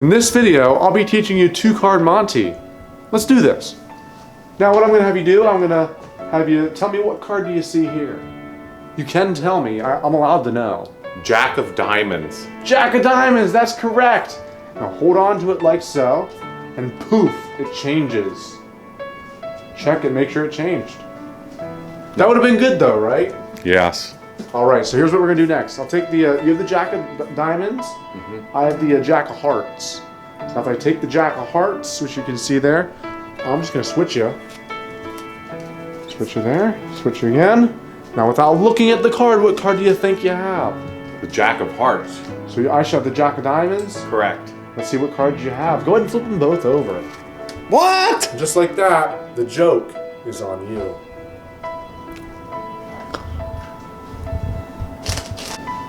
In this video, I'll be teaching you two Card Monte. Let's do this. Now what I'm going to have you do, I'm going to have you tell me what card do you see here. You can tell me, I'm allowed to know. Jack of diamonds. Jack of diamonds, that's correct. Now hold on to it like so, and poof, it changes. Check it, make sure it changed. That would have been good though, right? Yes. Alright, so here's what we're going to do next. I'll take the, you have the Jack of diamonds, I have the Jack of hearts. So if I take the Jack of hearts, which you can see there, I'm just going to switch you. Switch you there, switch you again. Now without looking at the card, what card do you think you have? The Jack of hearts. So I should have the Jack of diamonds? Correct. Let's see what cards you have. Go ahead and flip them both over. What? Just like that, the joke is on you.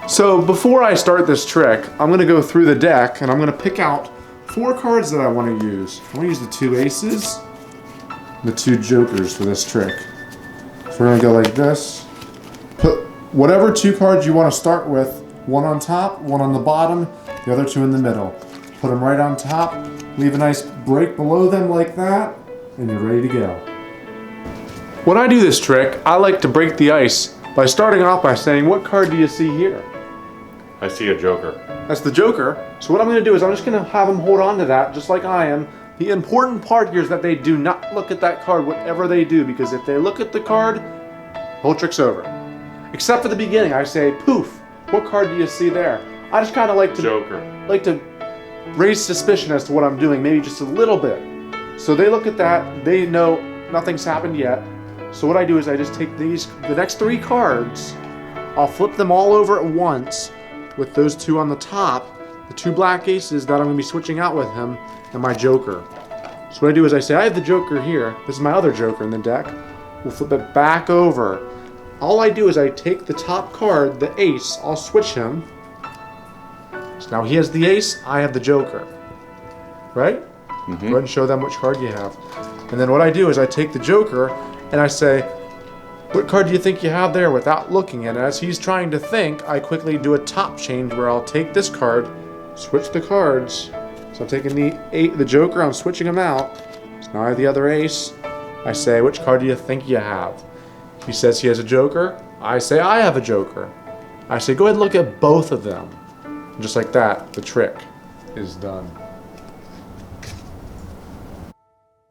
So before I start this trick, I'm going to go through the deck and I'm going to pick out 4 cards that I want to use. I want to use the 2 aces, the 2 jokers for this trick. So we're going to go like this. Put whatever 2 cards you want to start with, one on top, one on the bottom, the other 2 in the middle. Put them right on top, leave a nice break below them like that, and you're ready to go. When I do this trick, I like to break the ice by starting off by saying, what card do you see here? I see a joker. That's the joker. So what I'm going to do is I'm just going to have them hold on to that just like I am. The important part here is that they do not look at that card whatever they do, because if they look at the card, the whole trick's over. Except for the beginning, I say, poof, what card do you see there? I just kind of like to raise suspicion as to what I'm doing, maybe just a little bit. So they look at that, they know nothing's happened yet. So what I do is I just take the next 3 cards, I'll flip them all over at once with those 2 on the top, the 2 black aces that I'm going to be switching out with him, and my joker. So what I do is I say, I have the joker here, this is my other joker in the deck, we'll flip it back over. All I do is I take the top card, the ace, I'll switch him. So now he has the ace, I have the joker. Right? Go ahead and show them which card you have. And then what I do is I take the joker and I say, what card do you think you have there, without looking at it? As he's trying to think, I quickly do a top change where I'll take this card, switch the cards. So I'm taking the joker, I'm switching him out. So now I have the other ace. I say, which card do you think you have? He says he has a joker. I say, I have a joker. I say, go ahead and look at both of them. And just like that, the trick is done.